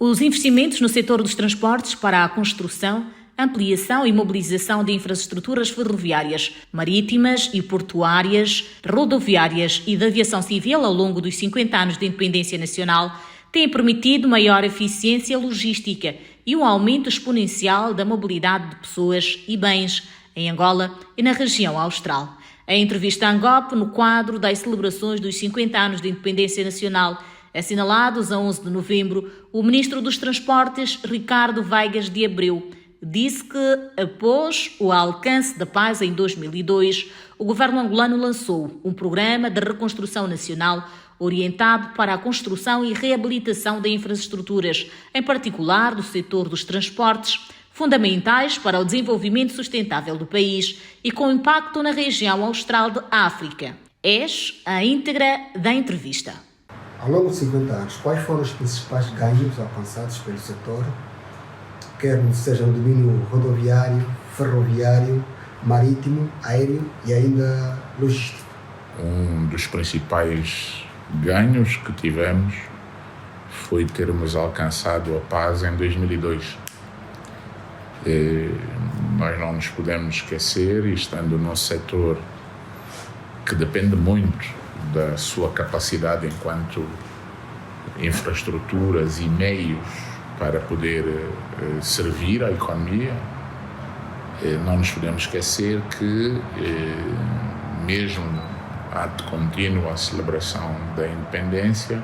Os investimentos no setor dos transportes para a construção, ampliação e mobilização de infraestruturas ferroviárias, marítimas e portuárias, rodoviárias e de aviação civil ao longo dos 50 anos de independência nacional têm permitido maior eficiência logística e um aumento exponencial da mobilidade de pessoas e bens em Angola e na região austral. Em entrevista à ANGOP, no quadro das celebrações dos 50 anos de independência nacional, assinalados a 11 de novembro, o ministro dos Transportes, Ricardo Veigas de Abreu, disse que, após o alcance da paz em 2002, o governo angolano lançou um programa de reconstrução nacional orientado para a construção e reabilitação de infraestruturas, em particular do setor dos transportes, fundamentais para o desenvolvimento sustentável do país e com impacto na região austral de África. Eis a íntegra da entrevista. Ao longo de 50 anos, quais foram os principais ganhos alcançados pelo setor, quer seja no domínio rodoviário, ferroviário, marítimo, aéreo e ainda logístico? Um dos principais ganhos que tivemos foi termos alcançado a paz em 2002. Nós não nos podemos esquecer, estando num setor que depende muito da sua capacidade enquanto infraestruturas e meios para poder servir a economia, não nos podemos esquecer que, mesmo ato contínuo à celebração da independência,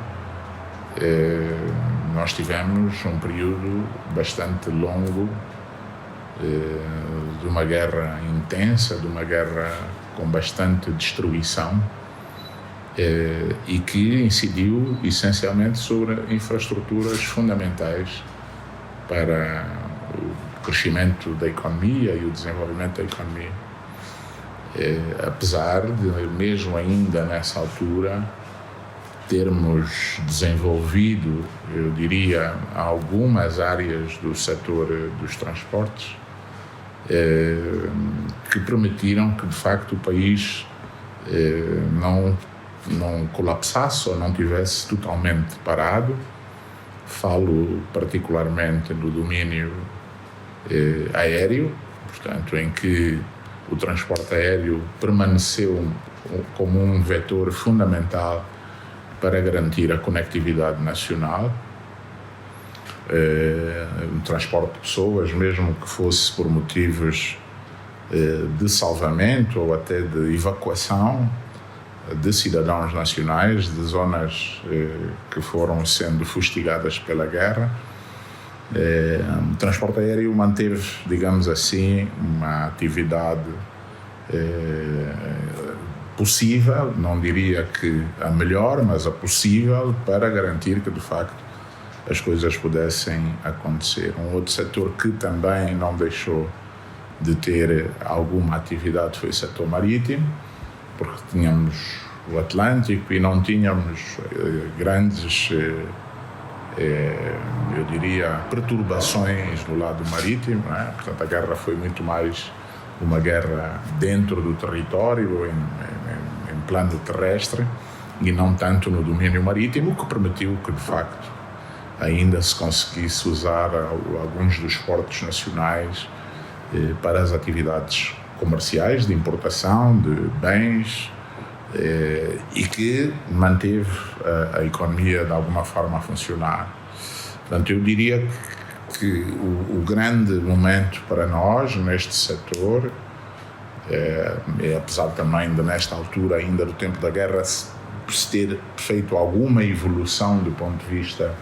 nós tivemos um período bastante longo de uma guerra intensa, de uma guerra com bastante destruição, e que incidiu essencialmente sobre infraestruturas fundamentais para o crescimento da economia e o desenvolvimento da economia. Apesar de, mesmo ainda nessa altura, termos desenvolvido, eu diria, algumas áreas do setor dos transportes que permitiram que, de facto, o país não colapsasse ou não tivesse totalmente parado. Falo particularmente do domínio aéreo, portanto, em que o transporte aéreo permaneceu como um vetor fundamental para garantir a conectividade nacional, o transporte de pessoas, mesmo que fosse por motivos de salvamento ou até de evacuação de cidadãos nacionais de zonas que foram sendo fustigadas pela guerra. O transporte aéreo manteve, digamos assim, uma atividade possível, não diria que a melhor, mas a possível, para garantir que, de facto, as coisas pudessem acontecer. Um outro setor que também não deixou de ter alguma atividade foi o setor marítimo, porque tínhamos o Atlântico e não tínhamos grandes, eu diria, perturbações no lado marítimo, né? Portanto, a guerra foi muito mais uma guerra dentro do território, em plano terrestre, e não tanto no domínio marítimo, o que permitiu que, de facto, ainda se conseguisse usar alguns dos portos nacionais para as atividades comerciais, de importação de bens, e que manteve a economia de alguma forma a funcionar. Portanto, eu diria que o grande momento para nós neste setor, apesar também de nesta altura ainda do tempo da guerra se ter feito alguma evolução do ponto de vista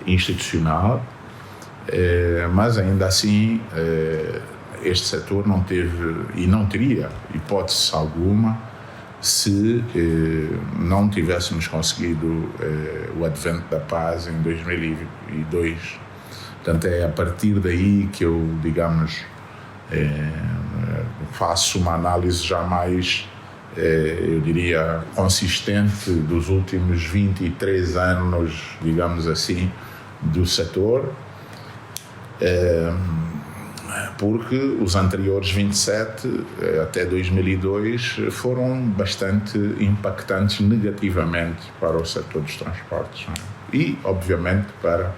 institucional, mas ainda assim este setor não teve e não teria hipótese alguma se não tivéssemos conseguido o advento da paz em 2002. Portanto, é a partir daí que eu, digamos, faço uma análise já mais, eu diria, consistente dos últimos 23 anos, digamos assim, do setor, porque os anteriores 27 até 2002 foram bastante impactantes negativamente para o setor dos transportes, não é? E, obviamente, para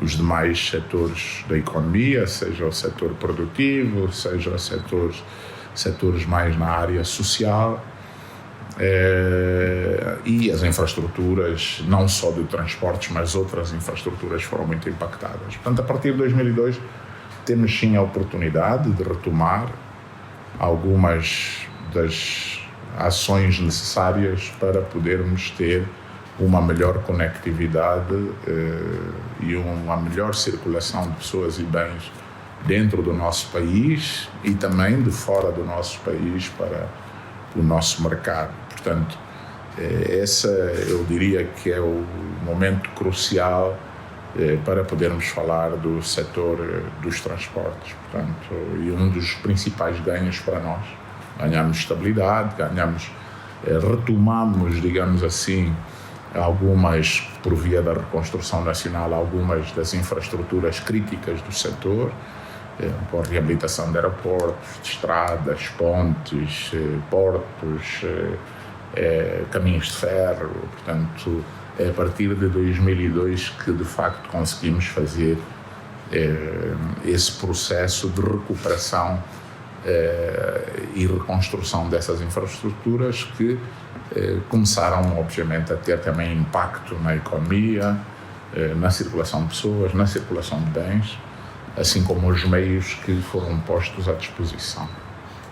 os demais setores da economia, seja o setor produtivo, seja os setores mais na área social, e as infraestruturas, não só de transportes, mas outras infraestruturas foram muito impactadas. Portanto, a partir de 2002, temos sim a oportunidade de retomar algumas das ações necessárias para podermos ter uma melhor conectividade e uma melhor circulação de pessoas e bens dentro do nosso país e também de fora do nosso país para o nosso mercado. Portanto, esse eu diria que é o momento crucial para podermos falar do setor dos transportes. Portanto, e um dos principais ganhos para nós. Ganhamos estabilidade, retomamos, digamos assim, algumas, por via da reconstrução nacional, algumas das infraestruturas críticas do setor, com a reabilitação de aeroportos, de estradas, pontes, portos, caminhos de ferro. Portanto, é a partir de 2002 que, de facto, conseguimos fazer esse processo de recuperação e reconstrução dessas infraestruturas que começaram, obviamente, a ter também impacto na economia, na circulação de pessoas, na circulação de bens, assim como os meios que foram postos à disposição.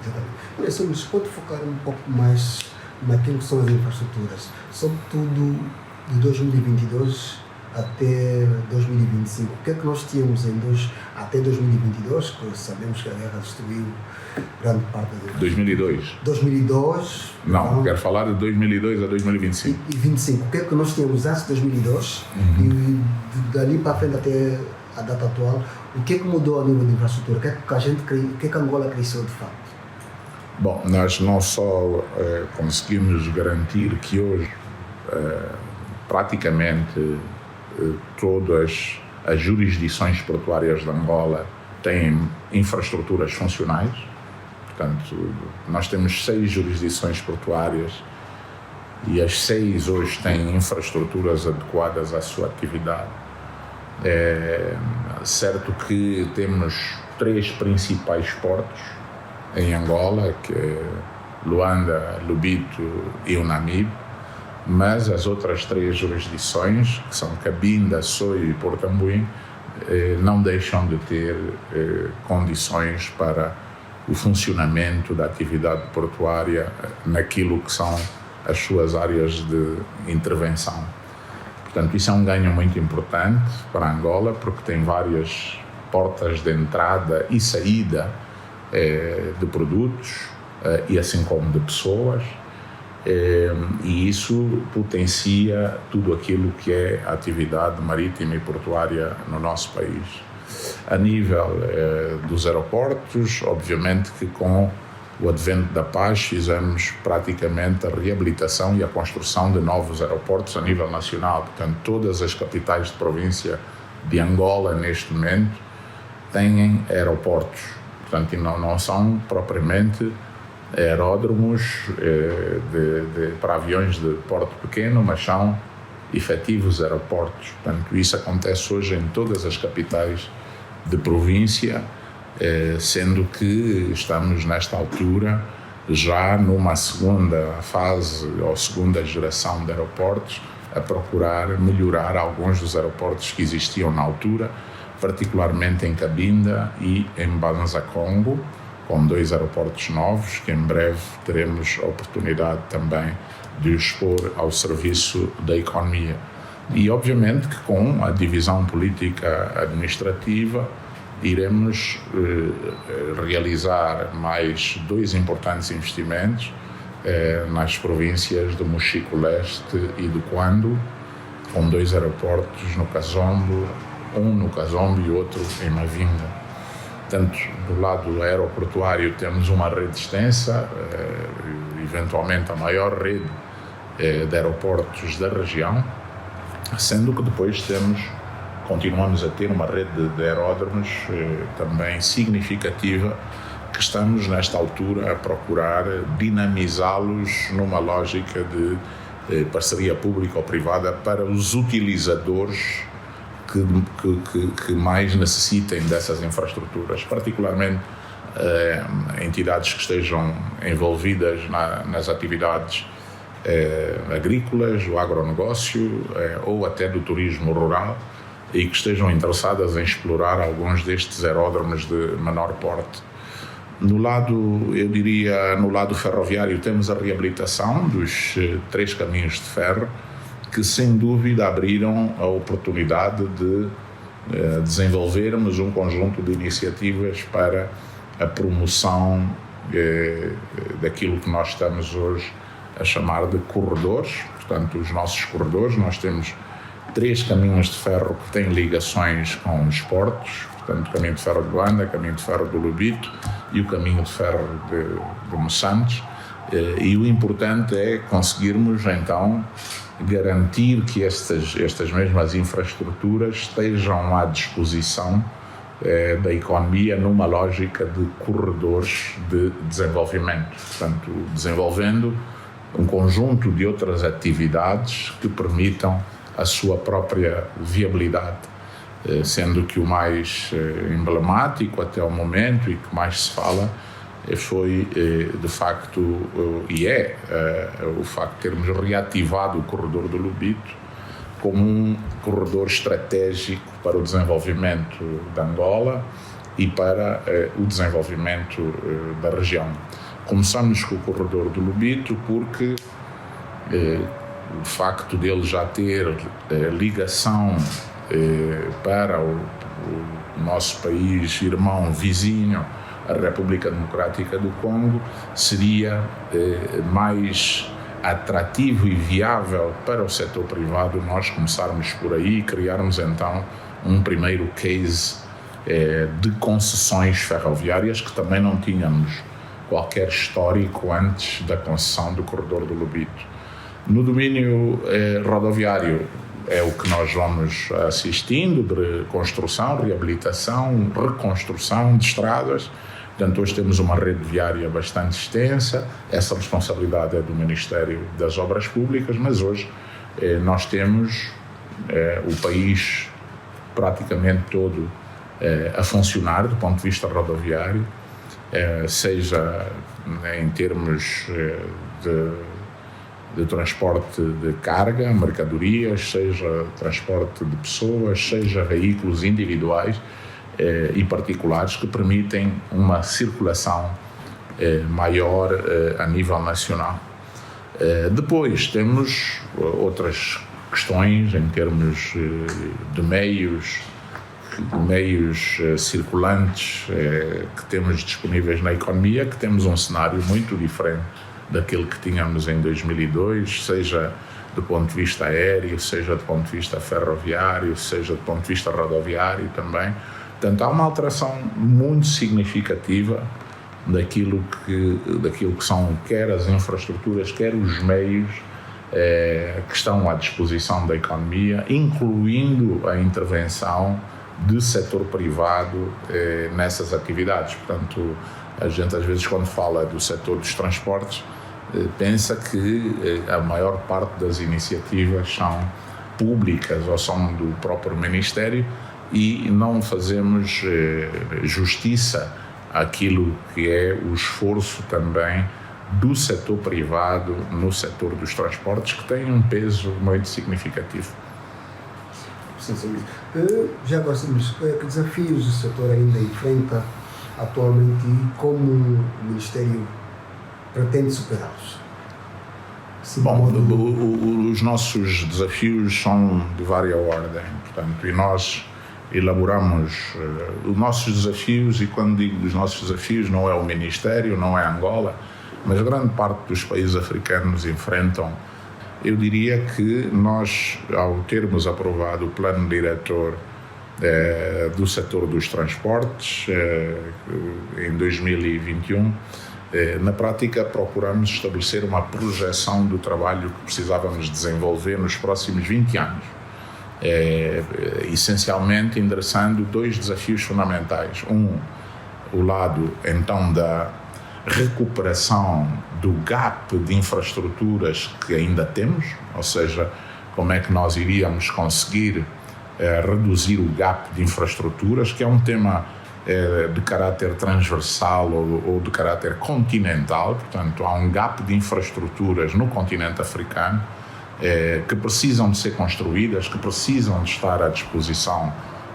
Exatamente. Mas pode focar um pouco mais naquilo que são as infraestruturas, sobretudo de 2022 até 2025. O que é que nós tínhamos até 2022, que sabemos que a guerra destruiu grande parte de 2002? 2002? Não, quero falar de 2002 a 2025. E 25. O que é que nós tínhamos antes de 2002 e dali para frente até a data atual, o que é que mudou a nível de infraestrutura? O que é que Angola cresceu de facto? Bom, nós não só conseguimos garantir que hoje praticamente todas as jurisdições portuárias de Angola têm infraestruturas funcionais. Portanto, nós temos 6 jurisdições portuárias e as 6 hoje têm infraestruturas adequadas à sua atividade. É certo que temos 3 principais portos em Angola, que é Luanda, Lobito e o Namibe, mas as outras 3 jurisdições, que são Cabinda, Soio e Portambuim, não deixam de ter condições para o funcionamento da atividade portuária naquilo que são as suas áreas de intervenção. Portanto, isso é um ganho muito importante para Angola, porque tem várias portas de entrada e saída de produtos e assim como de pessoas, e isso potencia tudo aquilo que é a atividade marítima e portuária no nosso país. A nível dos aeroportos, obviamente que com o advento da paz fizemos praticamente a reabilitação e a construção de novos aeroportos a nível nacional. Portanto, todas as capitais de província de Angola neste momento têm aeroportos. Portanto, e não são propriamente aeródromos para aviões de porte pequeno, mas são efetivos aeroportos. Portanto, isso acontece hoje em todas as capitais de província, sendo que estamos nesta altura já numa segunda fase ou segunda geração de aeroportos a procurar melhorar alguns dos aeroportos que existiam na altura, particularmente em Cabinda e em Banza Congo, com 2 aeroportos novos que em breve teremos a oportunidade também de expor ao serviço da economia. E obviamente que com a divisão política administrativa iremos realizar mais 2 importantes investimentos nas províncias do Mochico Leste e do Quando, com 2 aeroportos no Kazombo, um no Kazombo e outro em Mavinga. Portanto, do lado aeroportuário temos uma rede extensa, eventualmente a maior rede de aeroportos da região, sendo que depois continuamos a ter uma rede de aeródromos também significativa, que estamos nesta altura a procurar dinamizá-los numa lógica de parceria pública ou privada para os utilizadores que mais necessitem dessas infraestruturas, particularmente entidades que estejam envolvidas nas atividades agrícolas, do agronegócio ou até do turismo rural e que estejam interessadas em explorar alguns destes aeródromos de menor porte. No lado ferroviário, temos a reabilitação dos 3 caminhos de ferro que, sem dúvida, abriram a oportunidade de desenvolvermos um conjunto de iniciativas para a promoção daquilo que nós estamos hoje a chamar de corredores. Portanto, os nossos corredores, nós temos 3 caminhos de ferro que têm ligações com os portos, portanto, o caminho de ferro de Luanda, o caminho de ferro do Lobito e o caminho de ferro de Moçambique. E o importante é conseguirmos, então, garantir que estas mesmas infraestruturas estejam à disposição da economia numa lógica de corredores de desenvolvimento, portanto, desenvolvendo um conjunto de outras atividades que permitam a sua própria viabilidade, sendo que o mais emblemático até o momento e que mais se fala foi, de facto, o facto de termos reativado o corredor do Lobito como um corredor estratégico para o desenvolvimento da Angola e para o desenvolvimento da região. Começamos com o corredor do Lobito porque o facto dele já ter ligação para o nosso país irmão vizinho, a República Democrática do Congo, seria mais atrativo e viável para o setor privado nós começarmos por aí e criarmos então um primeiro case de concessões ferroviárias, que também não tínhamos qualquer histórico antes da concessão do corredor do Lobito. No domínio rodoviário é o que nós vamos assistindo, de construção, reabilitação, reconstrução de estradas. Portanto, hoje temos uma rede viária bastante extensa, essa responsabilidade é do Ministério das Obras Públicas, mas hoje nós temos o país praticamente todo a funcionar do ponto de vista rodoviário, seja em termos de transporte de carga, mercadorias, seja transporte de pessoas, seja veículos individuais e particulares que permitem uma circulação maior a nível nacional. Depois temos outras questões em termos de meios circulantes que temos disponíveis na economia, que temos um cenário muito diferente daquele que tínhamos em 2002, seja do ponto de vista aéreo, seja do ponto de vista ferroviário, seja do ponto de vista rodoviário também. Portanto, há uma alteração muito significativa daquilo que são quer as infraestruturas, quer os meios que estão à disposição da economia, incluindo a intervenção do setor privado nessas atividades. Portanto, a gente às vezes, quando fala do setor dos transportes, pensa que a maior parte das iniciativas são públicas ou são do próprio Ministério e não fazemos justiça àquilo que é o esforço também do setor privado no setor dos transportes, que tem um peso muito significativo. Sim. Já agora, que desafios o setor ainda enfrenta atualmente e como o Ministério pretende superá-los? Bom, os nossos desafios são de várias ordens, portanto, e nós elaboramos os nossos desafios, e quando digo dos nossos desafios não é o Ministério, não é Angola, mas grande parte dos países africanos enfrentam. Eu diria que nós, ao termos aprovado o plano diretor do setor dos transportes em 2021, na prática procuramos estabelecer uma projeção do trabalho que precisávamos desenvolver nos próximos 20 anos, essencialmente endereçando 2 desafios fundamentais. O lado então da recuperação do gap de infraestruturas que ainda temos, ou seja, como é que nós iríamos conseguir reduzir o gap de infraestruturas, que é um tema de caráter transversal ou de caráter continental. Portanto, há um gap de infraestruturas no continente africano que precisam de ser construídas, que precisam de estar à disposição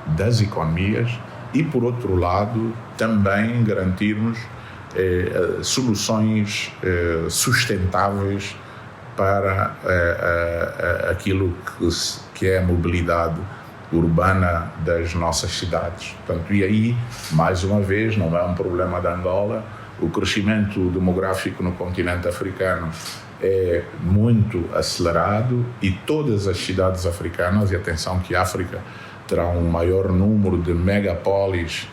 das economias e, por outro lado, também garantirmos soluções sustentáveis para aquilo que é a mobilidade urbana das nossas cidades. Portanto, e aí, mais uma vez, não é um problema da Angola, o crescimento demográfico no continente africano é muito acelerado e todas as cidades africanas, e atenção que a África terá um maior número de megapolis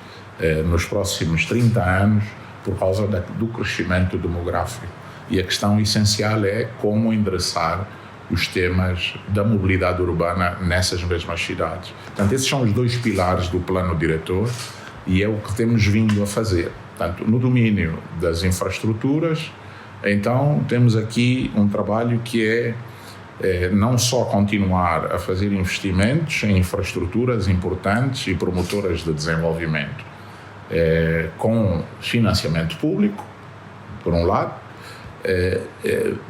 nos próximos 30 anos por causa do crescimento demográfico. E a questão essencial é como endereçar os temas da mobilidade urbana nessas mesmas cidades. Portanto, esses são os dois pilares do plano diretor e é o que temos vindo a fazer. Portanto, no domínio das infraestruturas, então temos aqui um trabalho que é não só continuar a fazer investimentos em infraestruturas importantes e promotoras de desenvolvimento, com financiamento público, por um lado,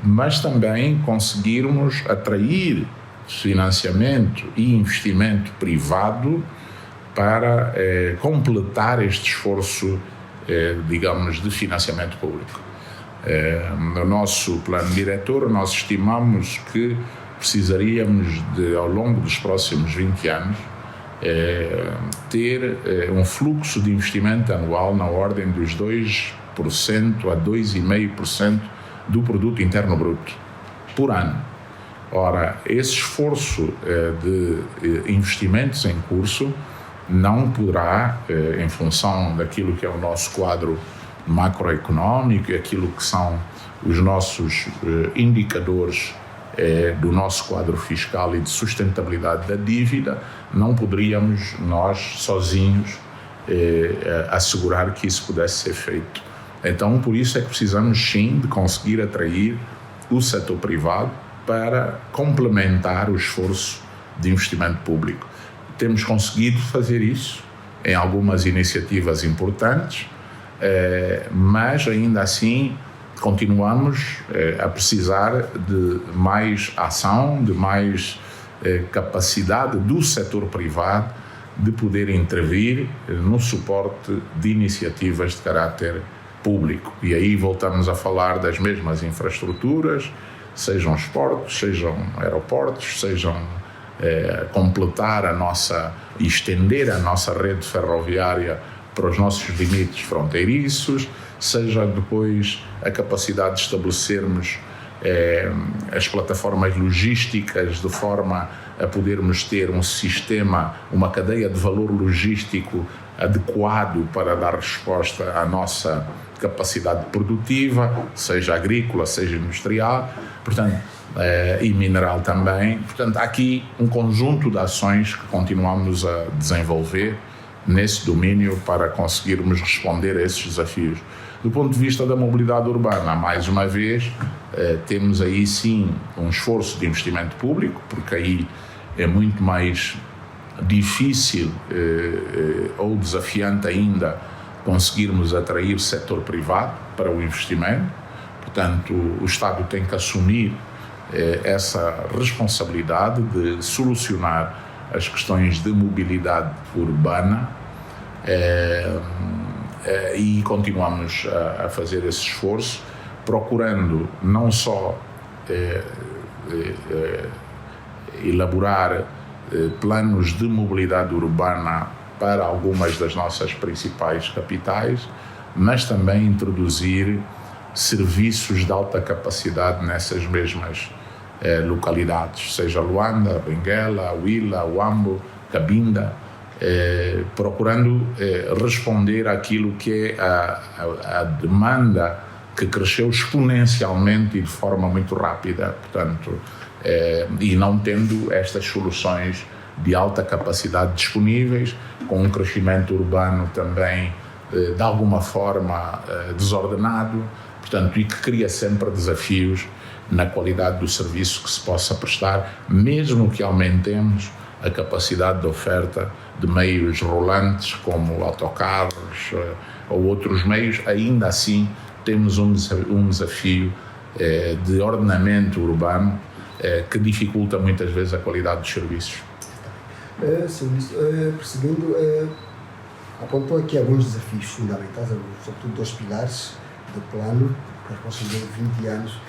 mas também conseguirmos atrair financiamento e investimento privado para completar este esforço, digamos, de financiamento público. No nosso plano diretor, nós estimamos que precisaríamos, ao longo dos próximos 20 anos, ter um fluxo de investimento anual na ordem dos 2% a 2,5% do produto interno bruto por ano. Ora, esse esforço de investimentos em curso não poderá, em função daquilo que é o nosso quadro macroeconómico e aquilo que são os nossos indicadores do nosso quadro fiscal e de sustentabilidade da dívida, não poderíamos nós sozinhos assegurar que isso pudesse ser feito. Então, por isso é que precisamos sim de conseguir atrair o setor privado para complementar o esforço de investimento público. Temos conseguido fazer isso em algumas iniciativas importantes, mas ainda assim continuamos a precisar de mais ação, de mais capacidade do setor privado de poder intervir no suporte de iniciativas de caráter público. E aí voltamos a falar das mesmas infraestruturas, sejam os portos, sejam aeroportos, sejam completar e estender a nossa rede ferroviária para os nossos limites fronteiriços, seja depois a capacidade de estabelecermos as plataformas logísticas de forma a podermos ter um sistema, uma cadeia de valor logístico adequado para dar resposta à nossa capacidade produtiva, seja agrícola, seja industrial, portanto, e mineral também. Portanto, há aqui um conjunto de ações que continuamos a desenvolver nesse domínio para conseguirmos responder a esses desafios. Do ponto de vista da mobilidade urbana, mais uma vez, temos aí sim um esforço de investimento público, porque aí é muito mais difícil ou desafiante ainda conseguirmos atrair setor privado para o investimento. Portanto, o Estado tem que assumir essa responsabilidade de solucionar as questões de mobilidade urbana e continuamos a fazer esse esforço, procurando não só elaborar planos de mobilidade urbana para algumas das nossas principais capitais, mas também introduzir serviços de alta capacidade nessas mesmas localidades, seja Luanda, Benguela, Huila, Huambo, Cabinda, procurando responder àquilo que é a demanda que cresceu exponencialmente e de forma muito rápida, portanto, e não tendo estas soluções de alta capacidade disponíveis, com um crescimento urbano também de alguma forma desordenado, portanto, e que cria sempre desafios na qualidade do serviço que se possa prestar, mesmo que aumentemos a capacidade de oferta de meios rolantes como autocarros ou outros meios, ainda assim temos um desafio de ordenamento urbano que dificulta muitas vezes a qualidade dos serviços. Senhor Ministro, perseguindo, apontou aqui alguns desafios fundamentais, sobretudo 2 pilares do plano para os próximos 20 anos.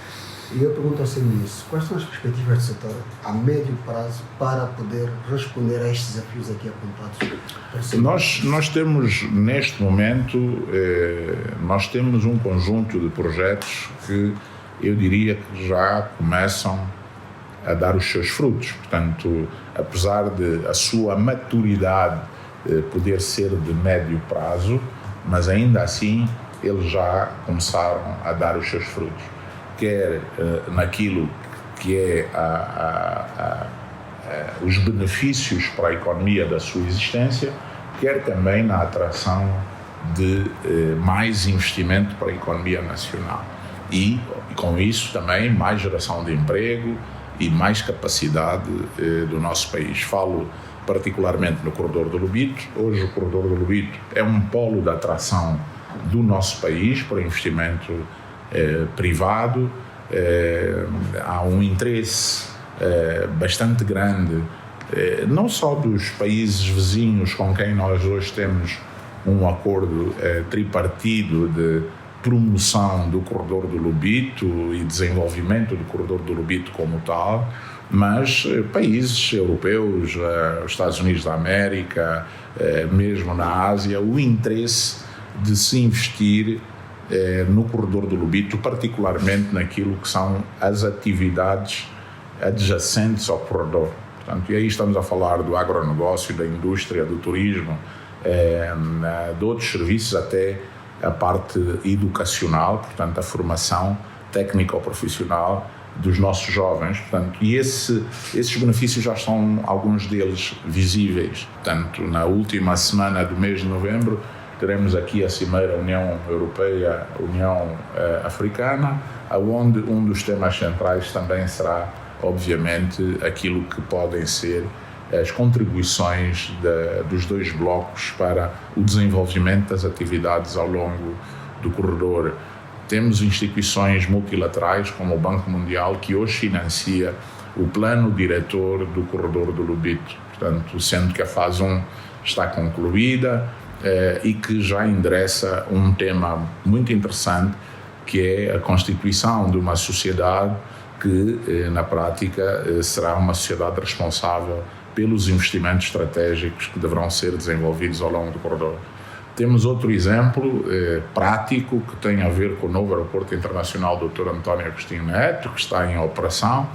E eu pergunto ao Sr. Ministro, quais são as perspectivas do setor a médio prazo para poder responder a estes desafios aqui apontados? Nós temos, neste momento, nós temos um conjunto de projetos que eu diria que já começam a dar os seus frutos. Portanto, apesar de a sua maturidade poder ser de médio prazo, mas ainda assim eles já começaram a dar os seus frutos. Quer naquilo que é os benefícios para a economia da sua existência, quer também na atração de mais investimento para a economia nacional. E com isso também mais geração de emprego e mais capacidade do nosso país. Falo particularmente no Corredor do Lobito. Hoje o Corredor do Lobito é um polo de atração do nosso país para investimento privado. Há um interesse bastante grande, não só dos países vizinhos com quem nós hoje temos um acordo tripartido de promoção do Corredor do Lobito e desenvolvimento do Corredor do Lobito como tal, mas países europeus, os Estados Unidos da América, mesmo na Ásia, o interesse de se investir no Corredor do Lobito, particularmente naquilo que são as atividades adjacentes ao corredor. Portanto, e aí estamos a falar do agronegócio, da indústria, do turismo, de outros serviços, até a parte educacional, portanto, a formação técnico-profissional dos nossos jovens. Portanto, e esses benefícios já estão, alguns deles, visíveis. Portanto, na última semana do mês de novembro, teremos aqui a Cimeira União Europeia, União Africana, onde um dos temas centrais também será, obviamente, aquilo que podem ser as contribuições dos 2 blocos para o desenvolvimento das atividades ao longo do corredor. Temos instituições multilaterais, como o Banco Mundial, que hoje financia o plano diretor do Corredor do Lobito, portanto, sendo que a fase 1 está concluída, e que já endereça um tema muito interessante, que é a constituição de uma sociedade que, na prática, será uma sociedade responsável pelos investimentos estratégicos que deverão ser desenvolvidos ao longo do corredor. Temos outro exemplo prático que tem a ver com o novo aeroporto internacional Dr. António Agostinho Neto, que está em operação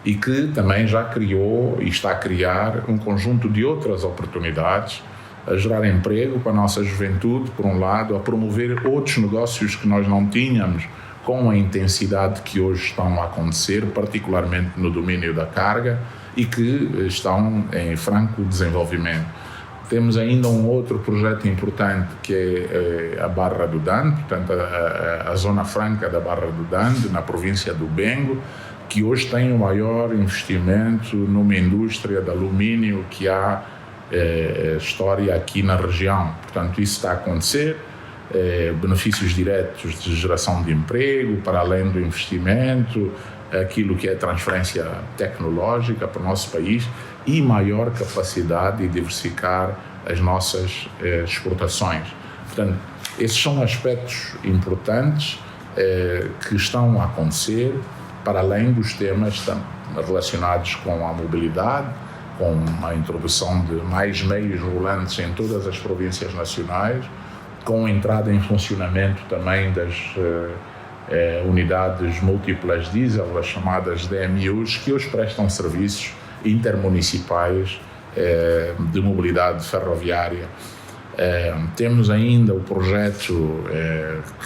e que também já criou e está a criar um conjunto de outras oportunidades, a gerar emprego para a nossa juventude, por um lado, a promover outros negócios que nós não tínhamos com a intensidade que hoje estão a acontecer, particularmente no domínio da carga, e que estão em franco desenvolvimento. Temos ainda um outro projeto importante, que é a Barra do Dande, portanto a Zona Franca da Barra do Dande, na província do Bengo, que hoje tem o maior investimento numa indústria de alumínio que há história aqui na região. Portanto, isso está a acontecer, benefícios diretos de geração de emprego, para além do investimento, aquilo que é transferência tecnológica para o nosso país e maior capacidade de diversificar as nossas exportações. Portanto, esses são aspectos importantes que estão a acontecer, para além dos temas relacionados com a mobilidade, com a introdução de mais meios rolantes em todas as províncias nacionais, com a entrada em funcionamento também das unidades múltiplas diesel, as chamadas DMUs, que hoje prestam serviços intermunicipais de mobilidade ferroviária. Temos ainda o projeto,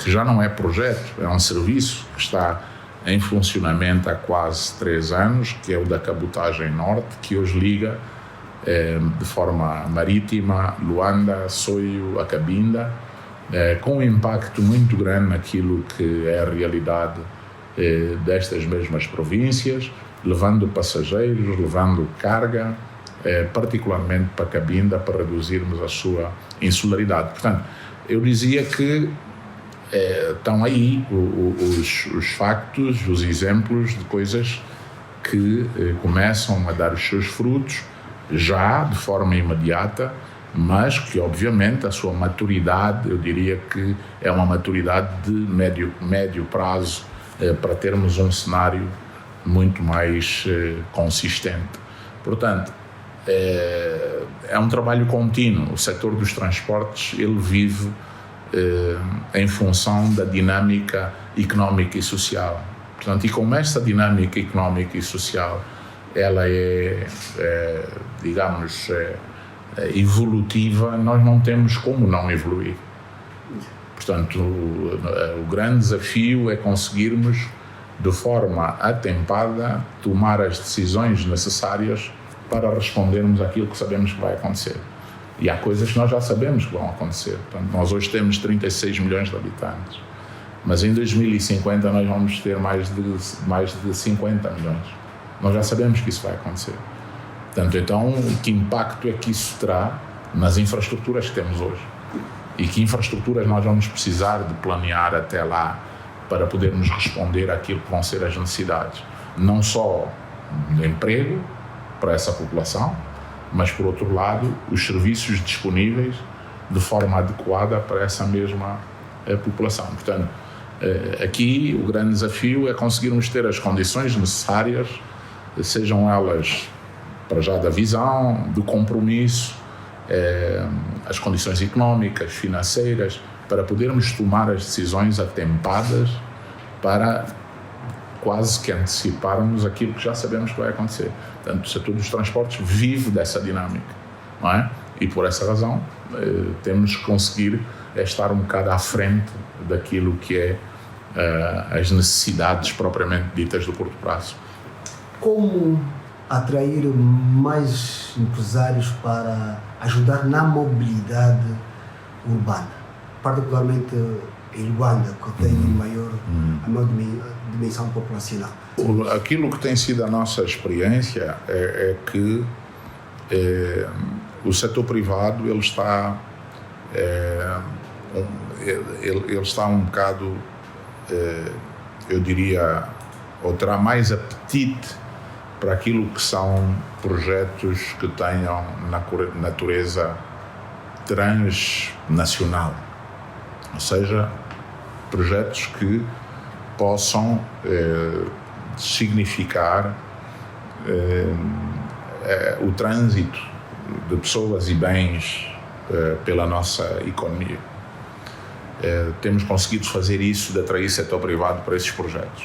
que já não é projeto, é um serviço que está em funcionamento há quase 3 anos, que é o da Cabotagem Norte, que hoje liga de forma marítima Luanda, Soio, a Cabinda, com um impacto muito grande naquilo que é a realidade destas mesmas províncias, levando passageiros, levando carga, particularmente para Cabinda, para reduzirmos a sua insularidade. Portanto, eu dizia que estão aí os factos, os exemplos de coisas que começam a dar os seus frutos já de forma imediata, mas que obviamente a sua maturidade, eu diria que é uma maturidade de médio prazo para termos um cenário muito mais consistente. Portanto, é um trabalho contínuo. O setor dos transportes, ele vive em função da dinâmica económica e social. Portanto, e como esta dinâmica económica e social, ela digamos, evolutiva, nós não temos como não evoluir. Portanto, o grande desafio é conseguirmos, de forma atempada, tomar as decisões necessárias para respondermos àquilo que sabemos que vai acontecer. E há coisas que nós já sabemos que vão acontecer. Portanto, nós hoje temos 36 milhões de habitantes, mas em 2050 nós vamos ter mais de 50 milhões. Nós já sabemos que isso vai acontecer. Portanto, então, que impacto é que isso terá nas infraestruturas que temos hoje? E que infraestruturas nós vamos precisar de planear até lá para podermos responder àquilo que vão ser as necessidades, não só de emprego para essa população, mas, por outro lado, os serviços disponíveis de forma adequada para essa mesma população. Portanto, aqui o grande desafio é conseguirmos ter as condições necessárias, sejam elas, para já, da visão, do compromisso, as condições económicas, financeiras, para podermos tomar as decisões atempadas para quase que anteciparmos aquilo que já sabemos que vai acontecer. Portanto, o setor dos transportes vive dessa dinâmica, não é? E por essa razão temos que conseguir estar um bocado à frente daquilo que é as necessidades propriamente ditas do curto prazo. Como atrair mais empresários para ajudar na mobilidade urbana, particularmente em Luanda, que tem a maior dimensão populacional? Aquilo que tem sido a nossa experiência é que o setor privado ele está um bocado, eu diria, ou terá mais apetite para aquilo que são projetos que tenham natureza transnacional, ou seja, projetos que possam significar o trânsito de pessoas e bens pela nossa economia. Temos conseguido fazer isso, de atrair setor privado para esses projetos.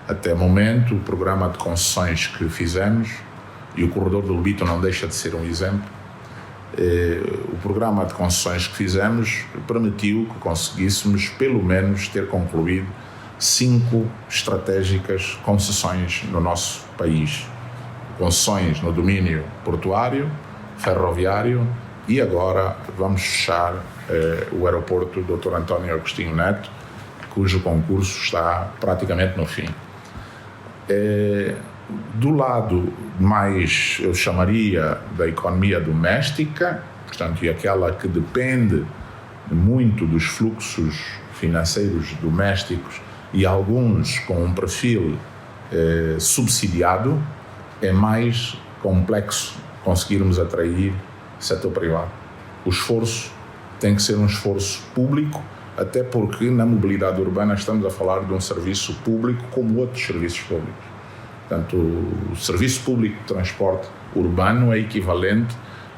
Até o momento, o programa de concessões que fizemos, e o Corredor do Lobito não deixa de ser um exemplo, o programa de concessões que fizemos permitiu que conseguíssemos, pelo menos, ter concluído 5 estratégicas concessões no nosso país. Concessões no domínio portuário, ferroviário e agora vamos fechar o aeroporto Dr. António Agostinho Neto, cujo concurso está praticamente no fim. Do lado mais, eu chamaria, da economia doméstica, portanto, e aquela que depende muito dos fluxos financeiros domésticos e alguns com um perfil subsidiado, é mais complexo conseguirmos atrair setor privado. O esforço tem que ser um esforço público, até porque na mobilidade urbana estamos a falar de um serviço público como outros serviços públicos. Portanto, o serviço público de transporte urbano é equivalente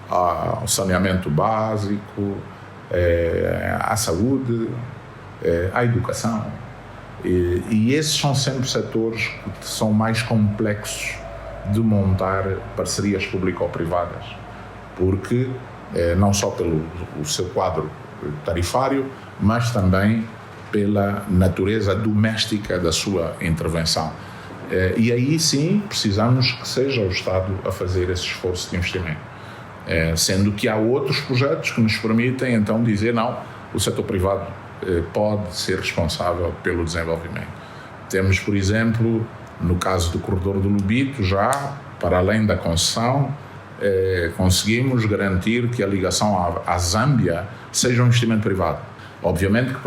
ao saneamento básico, à saúde, à educação. E esses são sempre setores que são mais complexos de montar parcerias público-privadas, porque não só pelo seu quadro tarifário, mas também pela natureza doméstica da sua intervenção. E aí sim precisamos que seja o Estado a fazer esse esforço de investimento, sendo que há outros projetos que nos permitem então dizer não, o setor privado pode ser responsável pelo desenvolvimento. Temos, por exemplo, no caso do Corredor do Lobito, já para além da concessão, conseguimos garantir que a ligação à Zâmbia seja um investimento privado. Obviamente que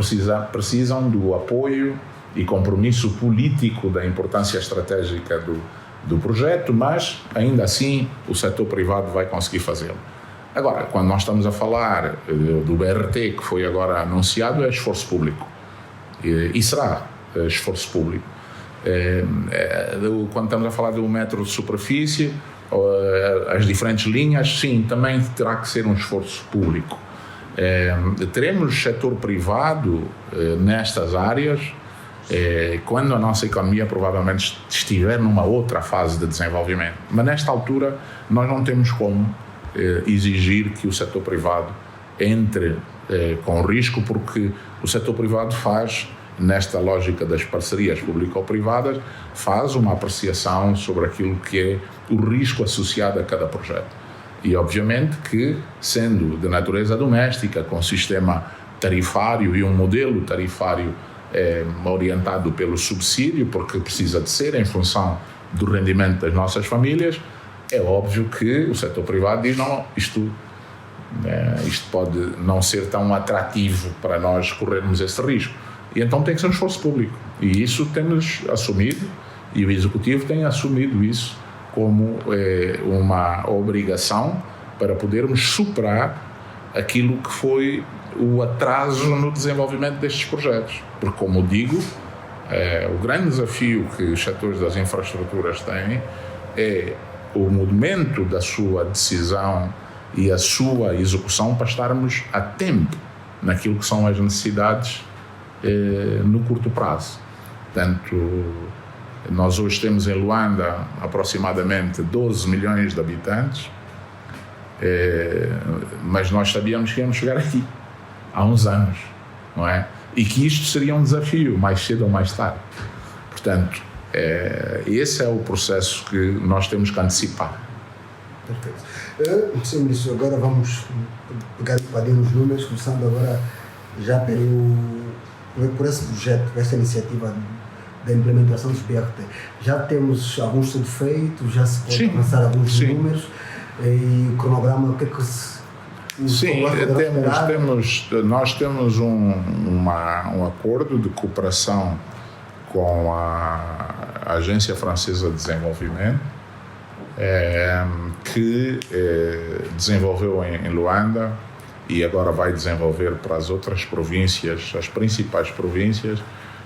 precisam do apoio e compromisso político da importância estratégica do projeto, mas ainda assim o setor privado vai conseguir fazê-lo. Agora, quando nós estamos a falar do BRT, que foi agora anunciado, é esforço público. E será esforço público. Quando estamos a falar do metro de superfície, as diferentes linhas, sim, também terá que ser um esforço público. Teremos setor privado nestas áreas quando a nossa economia provavelmente estiver numa outra fase de desenvolvimento. Mas nesta altura nós não temos como exigir que o setor privado entre com risco, porque o setor privado faz, nesta lógica das parcerias público-privadas, faz uma apreciação sobre aquilo que é o risco associado a cada projeto. E obviamente que, sendo de natureza doméstica, com sistema tarifário e um modelo tarifário orientado pelo subsídio, porque precisa de ser em função do rendimento das nossas famílias, é óbvio que o setor privado diz, não, isto pode não ser tão atrativo para nós corrermos esse risco. E então tem que ser um esforço público. E isso temos assumido, e o Executivo tem assumido isso como uma obrigação para podermos superar aquilo que foi o atraso no desenvolvimento destes projetos. Porque, como digo, o grande desafio que os setores das infraestruturas têm é o momento da sua decisão e a sua execução para estarmos a tempo naquilo que são as necessidades no curto prazo. Portanto, nós hoje temos em Luanda aproximadamente 12 milhões de habitantes, mas nós sabíamos que íamos chegar aqui há uns anos, não é? E que isto seria um desafio, mais cedo ou mais tarde. Portanto, esse é o processo que nós temos que antecipar. Perfeito. Sr. Ministro, agora vamos pegar um bocadinho nos números, começando agora já por esse projeto, por essa iniciativa da implementação dos BRT. Já temos alguns estudos feitos, já se pode lançar alguns números, e o cronograma, o que é que se... Sim, nós temos um acordo de cooperação com a Agência Francesa de Desenvolvimento, que desenvolveu em Luanda e agora vai desenvolver para as outras províncias, as principais províncias,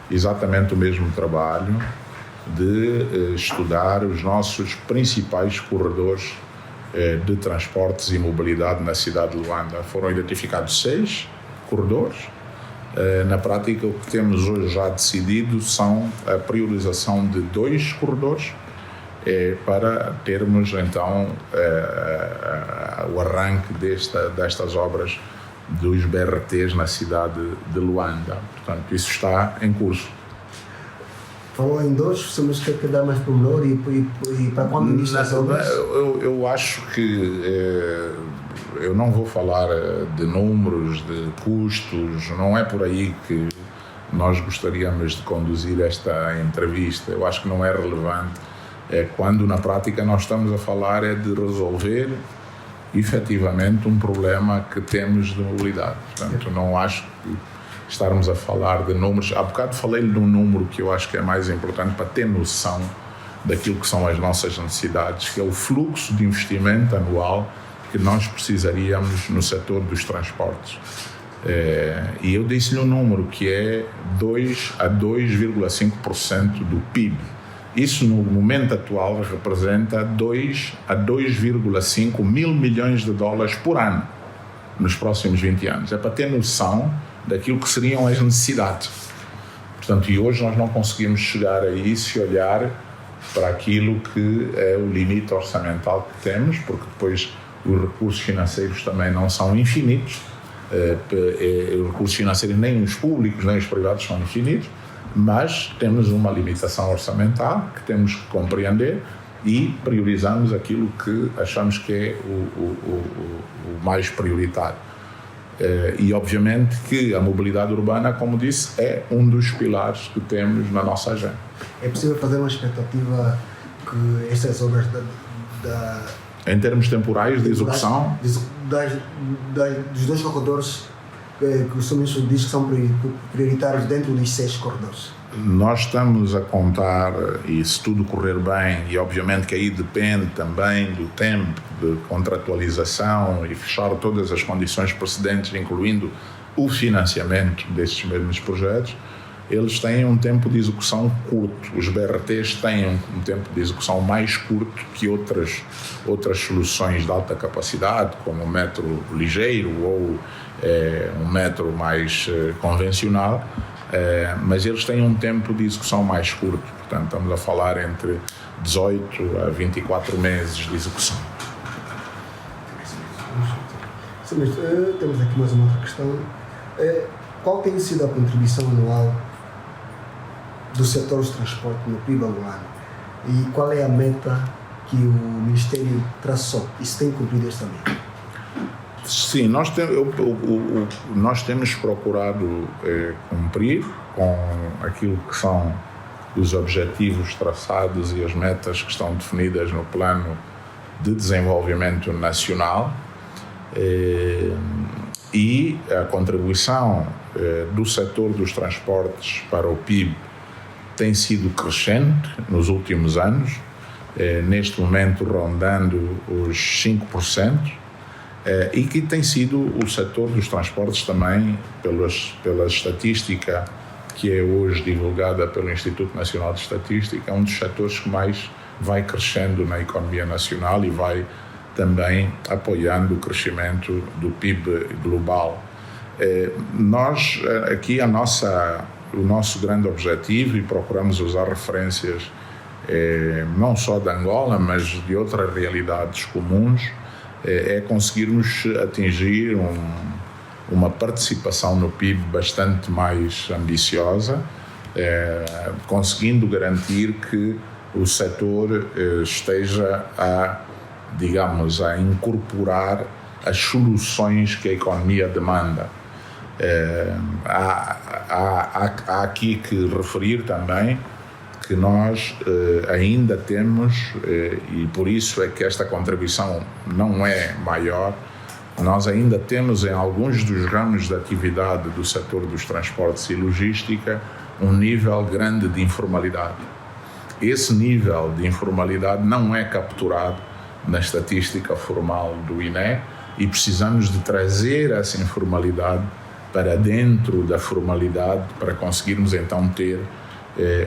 exatamente o mesmo trabalho de estudar os nossos principais corredores de transportes e mobilidade na cidade de Luanda. Foram identificados 6 corredores. Na prática, o que temos hoje já decidido são a priorização de 2 corredores para termos então o arranque destas obras dos BRTs na cidade de Luanda. Portanto, isso está em curso. Falou em 2, mas quer dar mais pormenor e para quando início as obras? Eu acho que eu não vou falar de números, de custos, não é por aí que nós gostaríamos de conduzir esta entrevista. Eu acho que não é relevante. Quando na prática nós estamos a falar de resolver efetivamente um problema que temos de mobilidade. Portanto, não acho que estarmos a falar de números. Há bocado falei-lhe de um número que eu acho que é mais importante para ter noção daquilo que são as nossas necessidades, que é o fluxo de investimento anual que nós precisaríamos no setor dos transportes. E eu disse-lhe um número que é 2 a 2,5% do PIB. Isso, no momento atual, representa 2 a 2,5 mil milhões de dólares por ano nos próximos 20 anos. É para ter noção daquilo que seriam as necessidades. Portanto, e hoje nós não conseguimos chegar a isso e olhar para aquilo que é o limite orçamental que temos, porque depois os recursos financeiros também não são infinitos. Os recursos financeiros, nem os públicos nem os privados, são infinitos, mas temos uma limitação orçamental que temos que compreender e priorizamos aquilo que achamos que é o mais prioritário. E obviamente que a mobilidade urbana, como disse, é um dos pilares que temos na nossa agenda. É possível fazer uma expectativa que estas obras Em termos temporais de execução? Dos 2 corredores que o Sr. Ministro diz que são prioritários dentro dos 6 corredores. Nós estamos a contar, e se tudo correr bem, e obviamente que aí depende também do tempo de contratualização e fechar todas as condições precedentes, incluindo o financiamento desses mesmos projetos, eles têm um tempo de execução curto. Os BRTs têm um tempo de execução mais curto que outras soluções de alta capacidade, como o metro ligeiro ou um metro mais convencional, mas eles têm um tempo de execução mais curto. Portanto, estamos a falar entre 18 a 24 meses de execução. Sim, mas temos aqui mais uma outra questão. Qual tem sido a contribuição anual do setor de transporte no PIB angolano? E qual é a meta que o Ministério traçou? E se tem cumprido esta meta? Sim, nós temos procurado cumprir com aquilo que são os objetivos traçados e as metas que estão definidas no Plano de Desenvolvimento Nacional, e a contribuição do setor dos transportes para o PIB tem sido crescente nos últimos anos, neste momento rondando os 5%, e que tem sido o setor dos transportes também, pela estatística que é hoje divulgada pelo Instituto Nacional de Estatística, um dos setores que mais vai crescendo na economia nacional e vai também apoiando o crescimento do PIB global. Nós, aqui, o nosso grande objetivo, e procuramos usar referências não só de Angola, mas de outras realidades comuns, é conseguirmos atingir uma participação no PIB bastante mais ambiciosa, conseguindo garantir que o setor esteja a incorporar as soluções que a economia demanda. Há aqui que referir também que nós ainda temos, e por isso é que esta contribuição não é maior, nós ainda temos em alguns dos ramos de atividade do setor dos transportes e logística um nível grande de informalidade. Esse nível de informalidade não é capturado na estatística formal do INE e precisamos de trazer essa informalidade para dentro da formalidade para conseguirmos então ter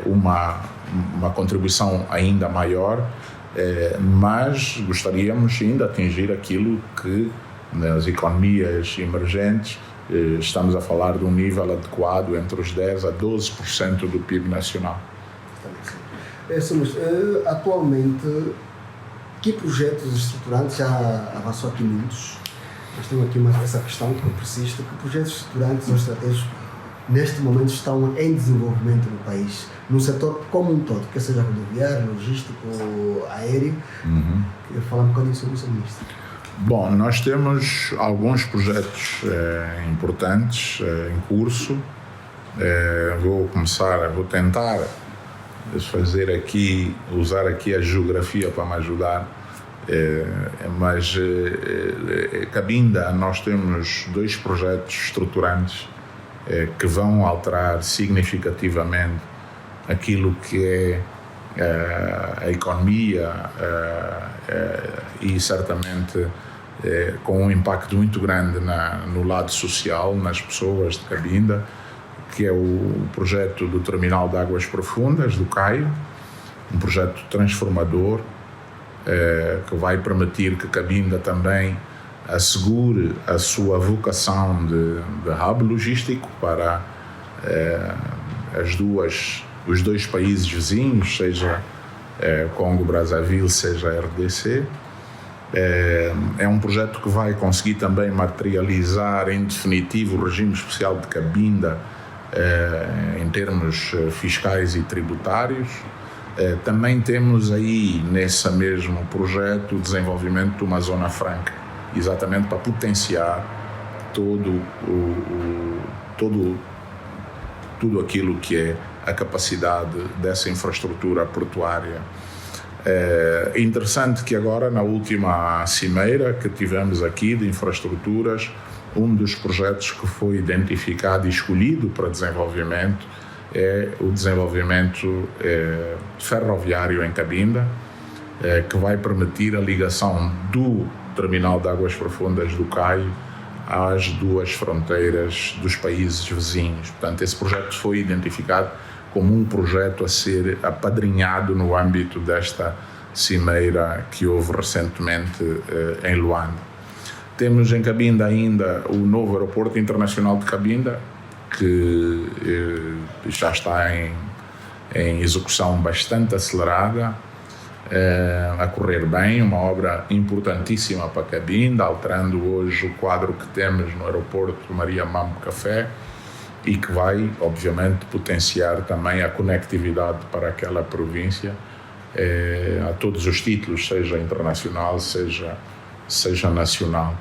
uma contribuição ainda maior, mas gostaríamos sim de atingir aquilo que nas economias emergentes estamos a falar de um nível adequado entre os 10% a 12% do PIB nacional. Atualmente, que projetos estruturantes, já avançou aqui muitos, mas temos aqui essa questão que persiste, que projetos estruturantes ou estratégicos neste momento estão em desenvolvimento no país, no setor como um todo, quer seja rodoviário, logístico, aéreo. Queria falar um bocadinho sobre isso, Ministro. Bom, nós temos alguns projetos importantes em curso. Vou tentar usar aqui a geografia para me ajudar, mas Cabinda, nós temos 2 projetos estruturantes que vão alterar significativamente aquilo que é a economia e certamente com um impacto muito grande no lado social, nas pessoas de Cabinda, que é o projeto do Terminal de Águas Profundas, do Caio, um projeto transformador que vai permitir que Cabinda também assegure a sua vocação de hub logístico para os 2 países vizinhos, seja Congo-Brazzaville, seja RDC. É um projeto que vai conseguir também materializar em definitivo o regime especial de Cabinda em termos fiscais e tributários. Também temos aí, nesse mesmo projeto, o desenvolvimento de uma zona franca, exatamente para potenciar tudo aquilo que é a capacidade dessa infraestrutura portuária. É interessante que agora, na última cimeira que tivemos aqui de infraestruturas, um dos projetos que foi identificado e escolhido para desenvolvimento é o desenvolvimento ferroviário em Cabinda, que vai permitir a ligação do terminal de águas profundas do Caio às duas fronteiras dos países vizinhos. Portanto, esse projeto foi identificado como um projeto a ser apadrinhado no âmbito desta cimeira que houve recentemente em Luanda. Temos em Cabinda ainda o novo aeroporto internacional de Cabinda, que já está em execução bastante acelerada, a correr bem, uma obra importantíssima para Cabinda, alterando hoje o quadro que temos no aeroporto Maria Mambo Café, e que vai, obviamente, potenciar também a conectividade para aquela província a todos os títulos, seja internacional, seja nacional.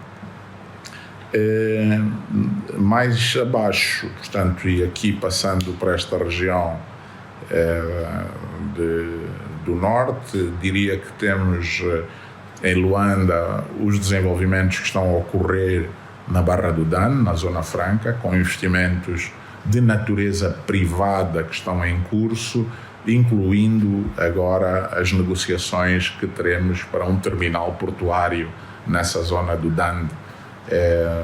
Mais abaixo, portanto, e aqui passando para esta região do norte, diria que temos em Luanda os desenvolvimentos que estão a ocorrer na Barra do Dan, na Zona Franca, com investimentos de natureza privada que estão em curso, incluindo agora as negociações que teremos para um terminal portuário nessa zona do Dan,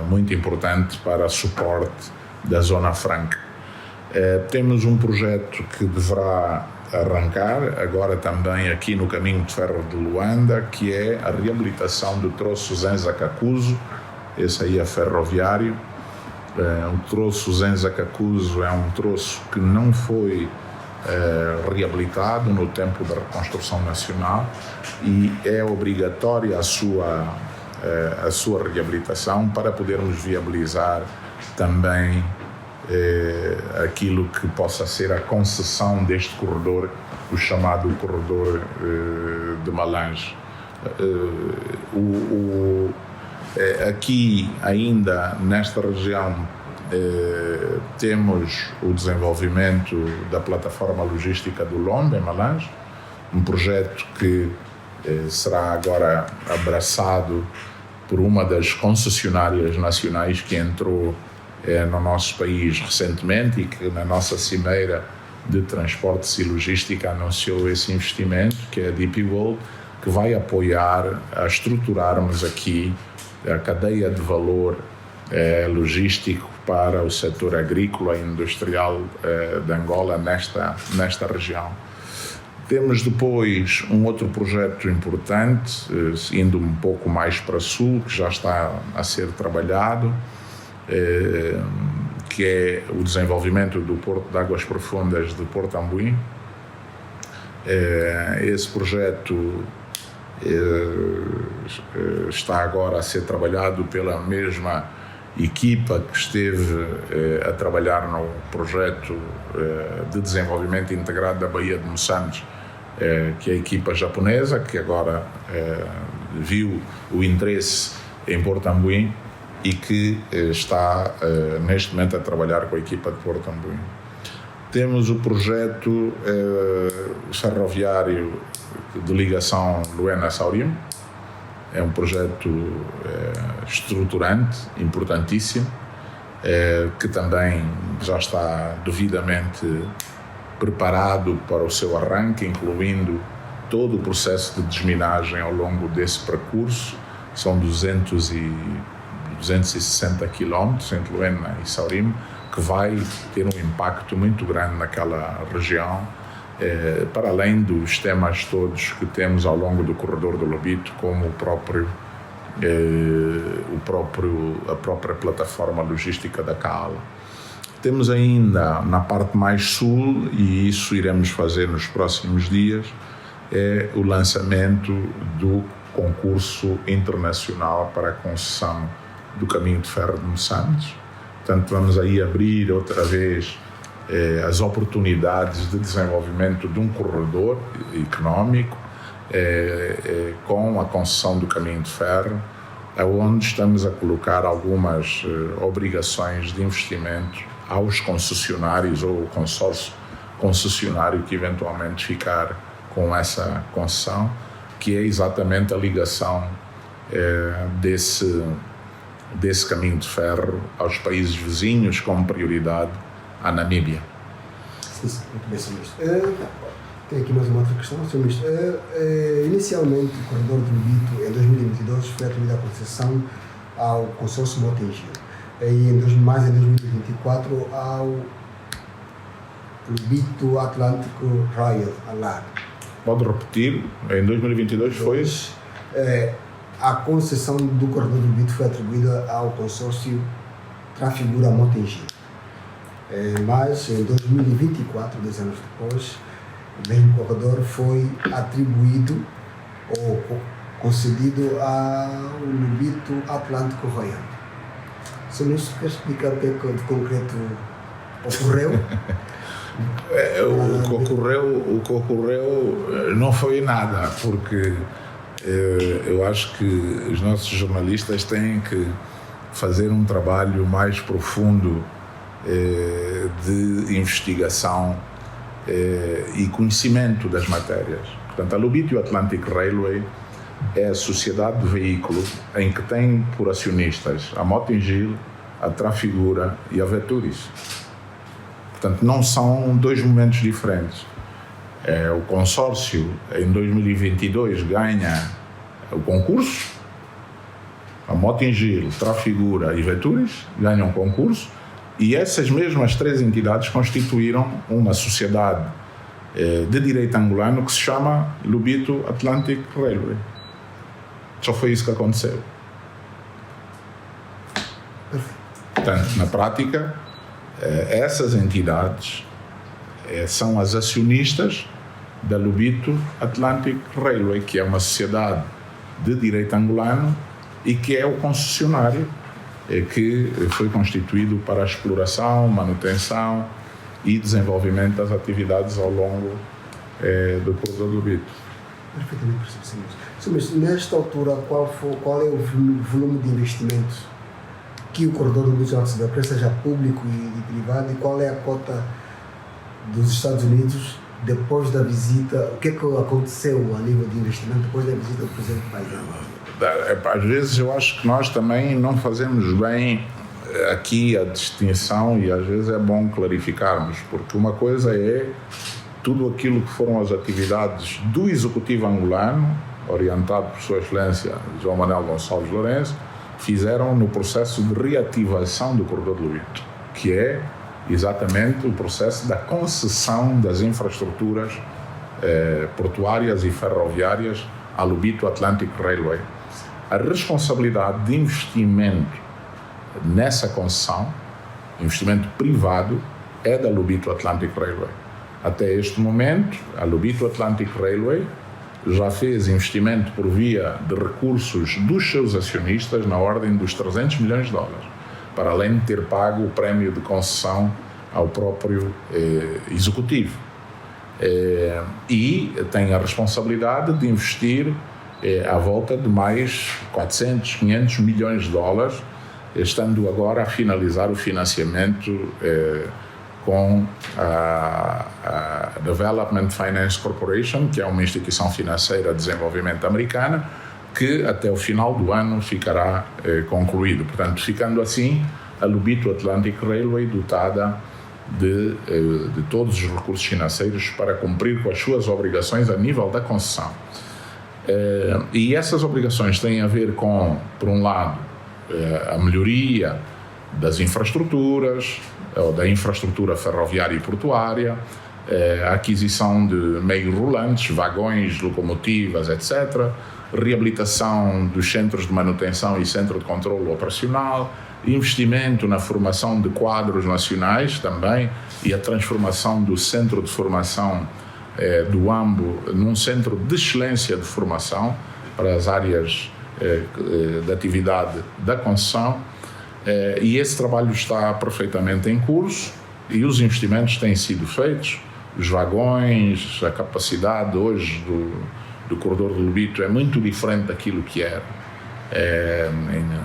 muito importante para suporte da Zona Franca. Temos um projeto que deverá arrancar agora também aqui no caminho de ferro de Luanda, que é a reabilitação do troço Zenza-Kakuzo. Esse aí é ferroviário. O troço Zenza-Kakuzo é um troço que não foi reabilitado no tempo da reconstrução nacional e é obrigatória a sua reabilitação para podermos viabilizar também aquilo que possa ser a concessão deste corredor, o chamado corredor de Malange. Aqui, ainda nesta região, temos o desenvolvimento da plataforma logística do Lombe, em Malange, um projeto que será agora abraçado por uma das concessionárias nacionais que entrou no nosso país recentemente e que na nossa cimeira de transportes e logística anunciou esse investimento, que é a DP World, que vai apoiar a estruturarmos aqui a cadeia de valor logístico para o setor agrícola e industrial de Angola nesta região. Temos depois um outro projeto importante, indo um pouco mais para sul, que já está a ser trabalhado, que é o desenvolvimento do Porto de Águas Profundas de Porto Ambuim. Esse projeto está agora a ser trabalhado pela mesma equipa que esteve a trabalhar no projeto de desenvolvimento integrado da Baía de Moçambique, que é a equipa japonesa, que agora viu o interesse em Porto Ambuim e que está neste momento a trabalhar com a equipa de Porto Ambuim. Temos o projeto ferroviário de ligação Luena-Saurim. É um projeto estruturante, importantíssimo, que também já está devidamente preparado para o seu arranque, incluindo todo o processo de desminagem ao longo desse percurso. São 260 quilómetros entre Luena e Saurim, que vai ter um impacto muito grande naquela região, para além dos temas todos que temos ao longo do corredor do Lobito, como a própria plataforma logística da Kaala. Temos ainda na parte mais sul, e isso iremos fazer nos próximos dias, o lançamento do concurso internacional para a concessão do caminho de ferro de Moçambique. Portanto, vamos aí abrir outra vez as oportunidades de desenvolvimento de um corredor económico com a concessão do caminho de ferro, onde estamos a colocar algumas obrigações de investimento aos concessionários ou ao consórcio concessionário que eventualmente ficar com essa concessão, que é exatamente a ligação desse caminho de ferro aos países vizinhos, com prioridade à Namíbia. Sim, muito bem, Sr. Ministro. Tem aqui mais uma outra questão, Sr. Ministro. Inicialmente, o corredor do Lubito, em 2022, foi atribuída a concessão ao consórcio Mota-Engil. E em 2024 ao Lubito Atlântico Royal Alar. Pode repetir? Em 2022 foi? A concessão do corredor do Lubito foi atribuída ao consórcio Trafigura Mota-Engil. Mas em 2024, 10 anos depois, o mesmo corredor foi atribuído ou concedido ao Lubito Atlântico Royal. Sr. Ministro, quer explicar o que de concreto ocorreu? O que ocorreu não foi nada, porque eu acho que os nossos jornalistas têm que fazer um trabalho mais profundo de investigação e conhecimento das matérias. Portanto, a Lubito Atlantic Railway é a sociedade de veículo em que tem por acionistas a Mota-Engil, a Trafigura e a Veturis. Portanto, não são dois momentos diferentes. O consórcio, em 2022, ganha o concurso, a Mota-Engil, Trafigura e Veturis ganham o concurso, e essas mesmas três entidades constituíram uma sociedade de direito angolano que se chama Lubito Atlantic Railway. Só foi isso que aconteceu. Portanto, na prática, essas entidades são as acionistas da Lubito Atlantic Railway, que é uma sociedade de direito angolano e que é o concessionário que foi constituído para a exploração, manutenção e desenvolvimento das atividades ao longo do corredor do Lubito. Perfeitamente percebido. Mas nesta altura, qual é o volume de investimentos que o corredor do Lubito já recebeu, quer seja público e privado, e qual é a cota dos Estados Unidos depois da visita? O que é que aconteceu a nível de investimento depois da visita do presidente Biden? Às vezes eu acho que nós também não fazemos bem aqui a distinção, e às vezes é bom clarificarmos, porque uma coisa é tudo aquilo que foram as atividades do Executivo angolano, orientado por Sua Excelência João Manuel Gonçalves Lourenço, fizeram no processo de reativação do corredor do Lubito, que é exatamente o processo da concessão das infraestruturas portuárias e ferroviárias à Lubito Atlantic Railway. A responsabilidade de investimento nessa concessão, investimento privado, é da Lubito Atlantic Railway. Até este momento, a Lubito Atlantic Railway já fez investimento por via de recursos dos seus acionistas na ordem dos $300 milhões, para além de ter pago o prémio de concessão ao próprio executivo. E tem a responsabilidade de investir à volta de mais 400, 500 milhões de dólares, estando agora a finalizar o financiamento com a Development Finance Corporation, que é uma instituição financeira de desenvolvimento americana, que até o final do ano ficará concluído. Portanto, ficando assim, a Lubito Atlantic Railway dotada de todos os recursos financeiros para cumprir com as suas obrigações a nível da concessão. E essas obrigações têm a ver com, por um lado, a melhoria das infraestruturas, ou da infraestrutura ferroviária e portuária, a aquisição de meios rolantes, vagões, locomotivas, etc., reabilitação dos centros de manutenção e centro de controle operacional, investimento na formação de quadros nacionais também e a transformação do centro de formação do AMBO num centro de excelência de formação para as áreas de atividade da concessão, e esse trabalho está perfeitamente em curso e os investimentos têm sido feitos. Os vagões, a capacidade hoje do corredor do Lubito é muito diferente daquilo que era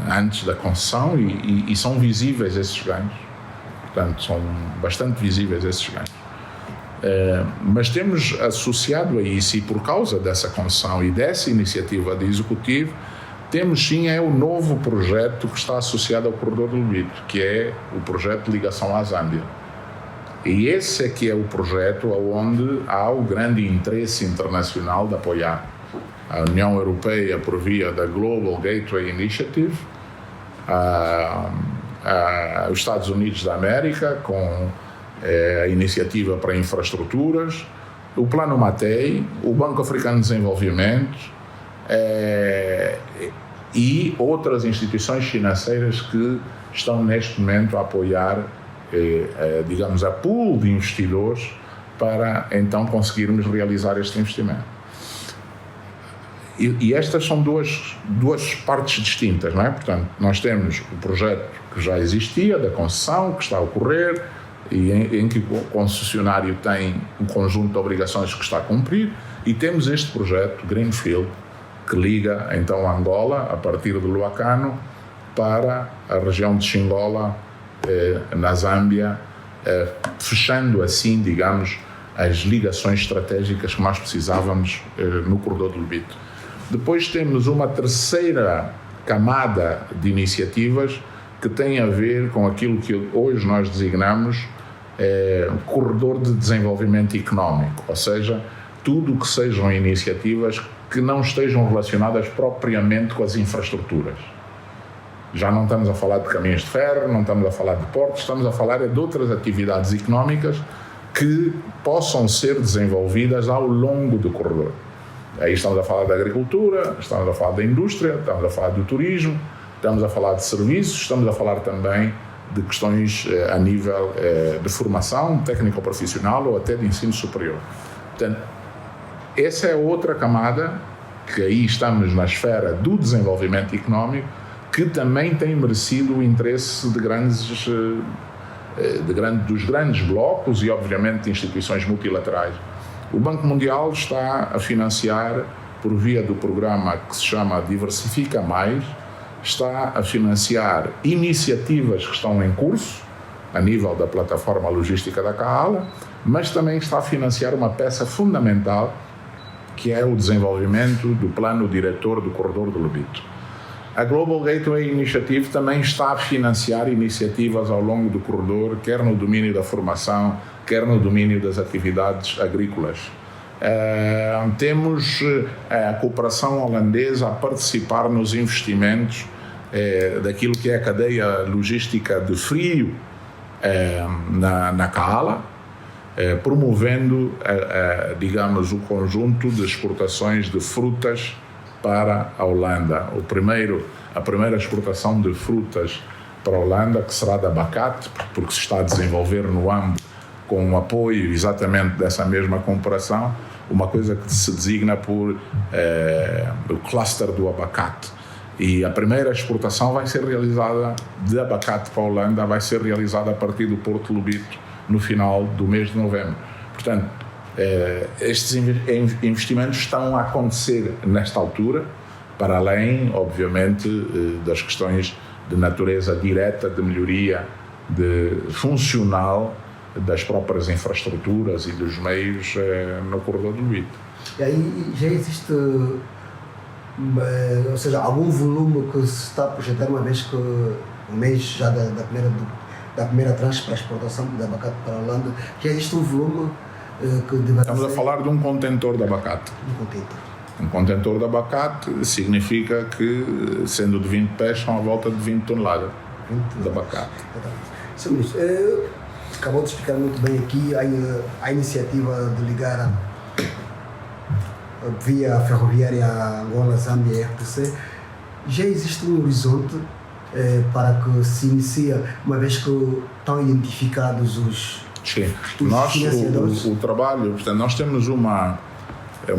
antes da concessão, e são visíveis esses ganhos. Portanto, são bastante visíveis esses ganhos. Mas temos associado a isso, e por causa dessa concessão e dessa iniciativa do Executivo, temos sim o novo projeto que está associado ao Corredor do Lobito, que é o projeto de ligação à Zâmbia. E esse é que é o projeto onde há o grande interesse internacional de apoiar. A União Europeia, por via da Global Gateway Initiative, os Estados Unidos da América, com a iniciativa para infraestruturas, o Plano Mattei, o Banco Africano de Desenvolvimento e outras instituições financeiras que estão neste momento a apoiar, digamos, a pool de investidores para então conseguirmos realizar este investimento. E estas são duas partes distintas, não é? Portanto, nós temos o projeto que já existia, da concessão, que está a ocorrer, e em que o concessionário tem um conjunto de obrigações que está a cumprir, e temos este projeto Greenfield, que liga então a Angola, a partir de Luakano, para a região de Xingola, na Zâmbia, fechando assim, digamos, as ligações estratégicas que nós precisávamos no Corredor do Lobito. Depois temos uma terceira camada de iniciativas que tem a ver com aquilo que hoje nós designamos Corredor de Desenvolvimento Económico, ou seja, tudo o que sejam iniciativas que não estejam relacionadas propriamente com as infraestruturas. Já não estamos a falar de caminhos de ferro, não estamos a falar de portos, estamos a falar de outras atividades económicas que possam ser desenvolvidas ao longo do corredor. Aí estamos a falar da agricultura, estamos a falar da indústria, estamos a falar do turismo, estamos a falar de serviços, estamos a falar também de questões a nível de formação técnico-profissional ou até de ensino superior. Portanto, essa é outra camada, que aí estamos na esfera do desenvolvimento económico, que também tem merecido o interesse dos grandes blocos e, obviamente, de instituições multilaterais. O Banco Mundial está a financiar, por via do programa que se chama Diversifica Mais, está a financiar iniciativas que estão em curso, a nível da plataforma logística da Kahala, mas também está a financiar uma peça fundamental, que é o desenvolvimento do plano diretor do Corredor do Lobito. A Global Gateway Initiative também está a financiar iniciativas ao longo do corredor, quer no domínio da formação, quer no domínio das atividades agrícolas. Temos a cooperação holandesa a participar nos investimentos daquilo que é a cadeia logística de frio na Kahala, promovendo, digamos, o conjunto de exportações de frutas para a Holanda. A primeira exportação de frutas para a Holanda, que será de abacate, porque se está a desenvolver no âmbito com o apoio exatamente dessa mesma cooperação, uma coisa que se designa por o cluster do abacate. E a primeira exportação vai ser realizada de abacate para a Holanda, vai ser realizada a partir do Porto de Lobito no final do mês de novembro. Portanto, estes investimentos estão a acontecer nesta altura, para além, obviamente, das questões de natureza direta, de melhoria funcional das próprias infraestruturas e dos meios no Corredor do Lobito. E aí já existe, ou seja, algum volume que se está a projetar, uma vez que o mês já da primeira tranche para a exportação de abacate para a Holanda, já existe um volume que deve Estamos a falar de um contentor de abacate. Um contentor de abacate significa que, sendo de 20 pés, são à volta de 20 toneladas de abacate. Sr. Ministro, acabou de explicar muito bem aqui a iniciativa de ligar via ferroviária Angola, Zâmbia e RTC. Já existe um horizonte para que se inicie, uma vez que estão identificados os financiadores? O trabalho, portanto, nós temos uma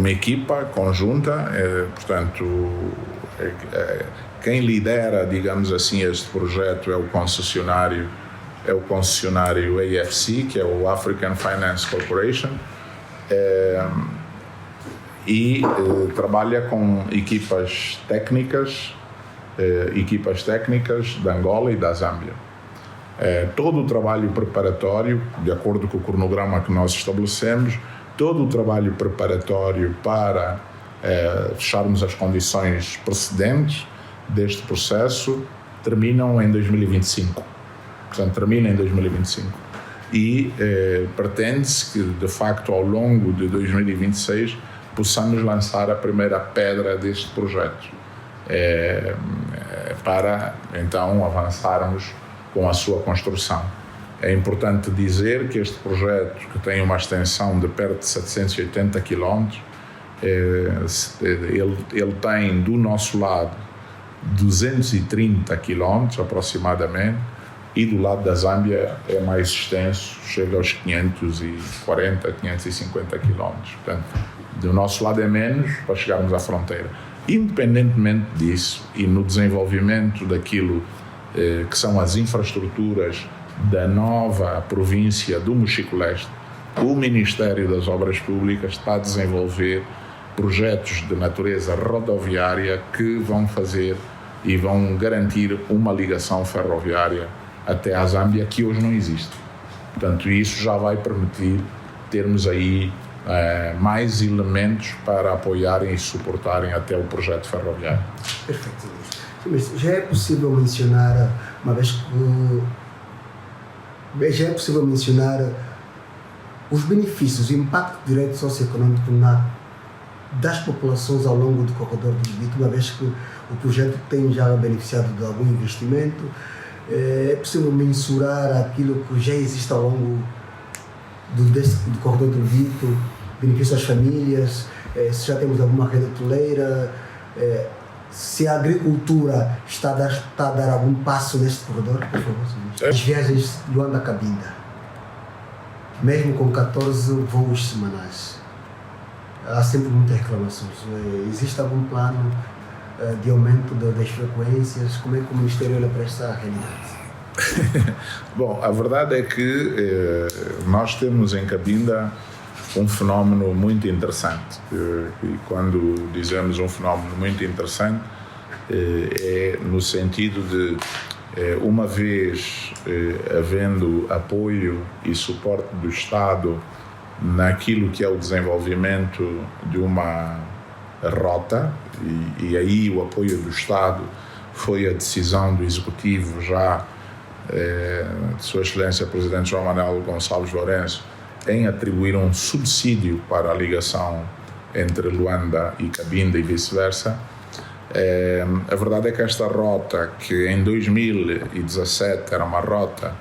equipa conjunta, portanto, quem lidera, digamos assim, este projeto é o concessionário AFC, que é o African Finance Corporation, e trabalha com equipas técnicas de Angola e da Zâmbia. todo o trabalho preparatório, de acordo com o cronograma que nós estabelecemos, todo o trabalho preparatório para fecharmos as condições precedentes deste processo terminam em 2025. Portanto, termina em 2025. E pretende-se que, de facto, ao longo de 2026, possamos lançar a primeira pedra deste projeto, para, então, avançarmos com a sua construção. É importante dizer que este projeto, que tem uma extensão de perto de 780 km, ele tem, do nosso lado, 230 km aproximadamente, e do lado da Zâmbia é mais extenso, chega aos 540, 550 km. Portanto, do nosso lado é menos para chegarmos à fronteira. Independentemente disso, e no desenvolvimento daquilo que são as infraestruturas da nova província do Mochico-Leste, o Ministério das Obras Públicas está a desenvolver projetos de natureza rodoviária que vão fazer e vão garantir uma ligação ferroviária até à Zâmbia, que hoje não existe. Portanto, isso já vai permitir termos aí mais elementos para apoiarem e suportarem até o projeto ferroviário. Perfeito. Mas já é possível mencionar, uma vez que já é possível mencionar os benefícios, o impacto direto socioeconômico das populações ao longo do corredor do Lubito, uma vez que o projeto tem já beneficiado de algum investimento. É possível mensurar aquilo que já existe ao longo do corredor do Lubito, benefício às famílias, se já temos alguma rede hoteleira, se a agricultura está a dar algum passo neste corredor, por favor. As viagens de Luanda a Cabinda, mesmo com 14 voos semanais, há sempre muitas reclamações. Existe algum plano de aumento das frequências? Como é que o Ministério olha para esta realidade? Bom, a verdade é que nós temos em Cabinda um fenómeno muito interessante. E quando dizemos um fenómeno muito interessante, é no sentido de, uma vez havendo apoio e suporte do Estado naquilo que é o desenvolvimento de uma rota, e aí o apoio do Estado foi a decisão do Executivo já de Sua Excelência Presidente João Manuel Gonçalves Lourenço em atribuir um subsídio para a ligação entre Luanda e Cabinda e vice-versa. A verdade é que esta rota, que em 2017 era uma rota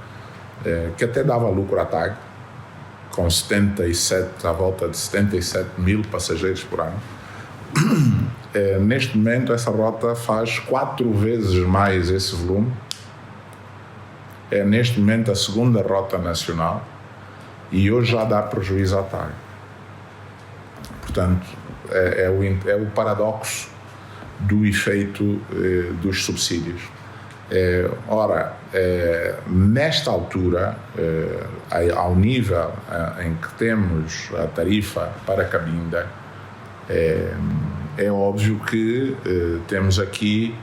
que até dava lucro à TAG, com à volta de 77 mil passageiros por ano, neste momento essa rota faz 4 vezes mais esse volume. É neste momento a segunda rota nacional e hoje já dá prejuízo à TAG. Portanto, é o paradoxo do efeito dos subsídios. Nesta altura, ao nível em que temos a tarifa para Cabinda, é óbvio que temos aqui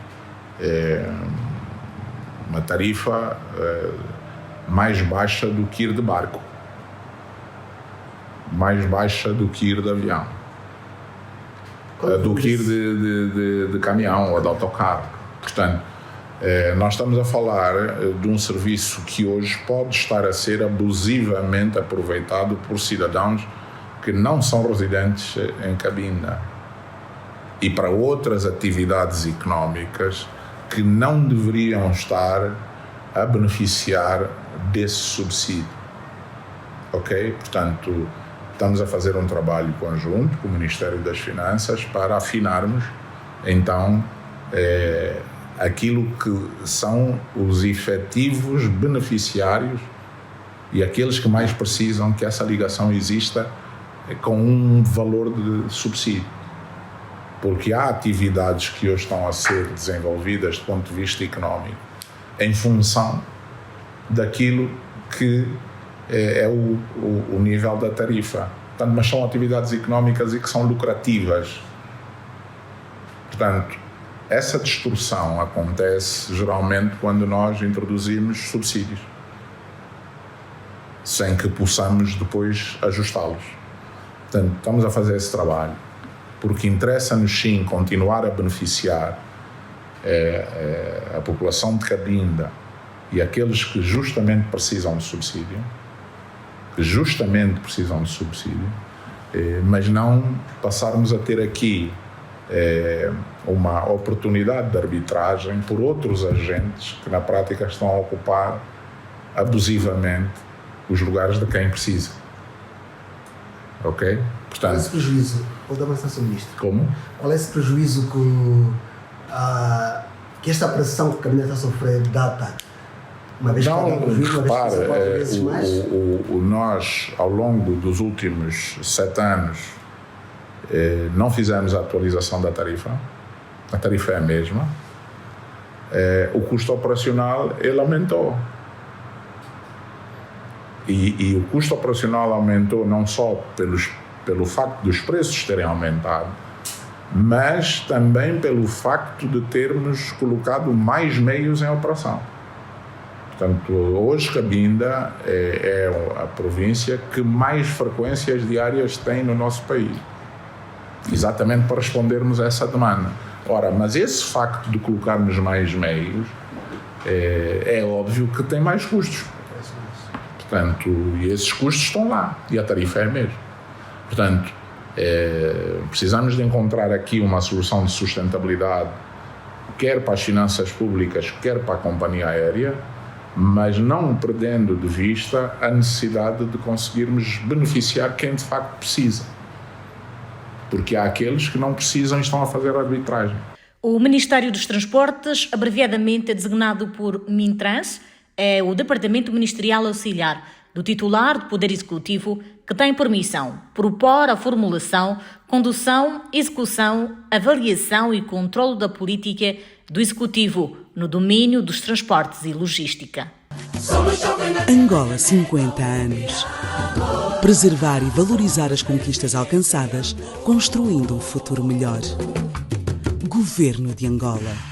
uma tarifa mais baixa do que ir de barco, mais baixa do que ir de avião, do que ir de caminhão ou de autocarro. Portanto, nós estamos a falar de um serviço que hoje pode estar a ser abusivamente aproveitado por cidadãos que não são residentes em Cabinda e para outras atividades económicas que não deveriam estar a beneficiar desse subsídio. Ok? Portanto, estamos a fazer um trabalho conjunto com o Ministério das Finanças para afinarmos, então, aquilo que são os efetivos beneficiários e aqueles que mais precisam que essa ligação exista com um valor de subsídio. Porque há atividades que hoje estão a ser desenvolvidas do ponto de vista económico em função daquilo que é o nível da tarifa. Portanto, mas são atividades económicas e que são lucrativas. Portanto, essa distorção acontece geralmente quando nós introduzimos subsídios. sem que possamos depois ajustá-los. Portanto, estamos a fazer esse trabalho, porque interessa-nos sim continuar a beneficiar a população de Cabinda e aqueles que justamente precisam de subsídio, mas não passarmos a ter aqui uma oportunidade de arbitragem por outros agentes que na prática estão a ocupar abusivamente os lugares de quem precisa. Ok? Portanto, qual é esse prejuízo? Vou dar uma sensação nisto. Como? Qual é esse prejuízo que esta pressão que o Cabinda está a sofrer data? Uma vez que paga o Covid, uma vez que passa 4 vezes mais? Nós, ao longo dos últimos 7 anos, não fizemos a atualização da tarifa. A tarifa é a mesma. O custo operacional, ele aumentou. E o custo operacional aumentou não só pelo facto dos preços terem aumentado, mas também pelo facto de termos colocado mais meios em operação. Portanto, hoje Cabinda é a província que mais frequências diárias tem no nosso país, exatamente para respondermos a essa demanda. Ora, mas esse facto de colocarmos mais meios é óbvio que tem mais custos. Portanto, e esses custos estão lá e a tarifa é a mesma. Portanto, precisamos de encontrar aqui uma solução de sustentabilidade, quer para as finanças públicas, quer para a companhia aérea, mas não perdendo de vista a necessidade de conseguirmos beneficiar quem de facto precisa. Porque há aqueles que não precisam e estão a fazer arbitragem. O Ministério dos Transportes, abreviadamente designado por Mintrans, é o Departamento Ministerial Auxiliar do titular do Poder Executivo, que tem por missão propor a formulação, condução, execução, avaliação e controlo da política do Executivo no domínio dos transportes e logística. Angola 50 anos. Preservar e valorizar as conquistas alcançadas, construindo um futuro melhor. Governo de Angola.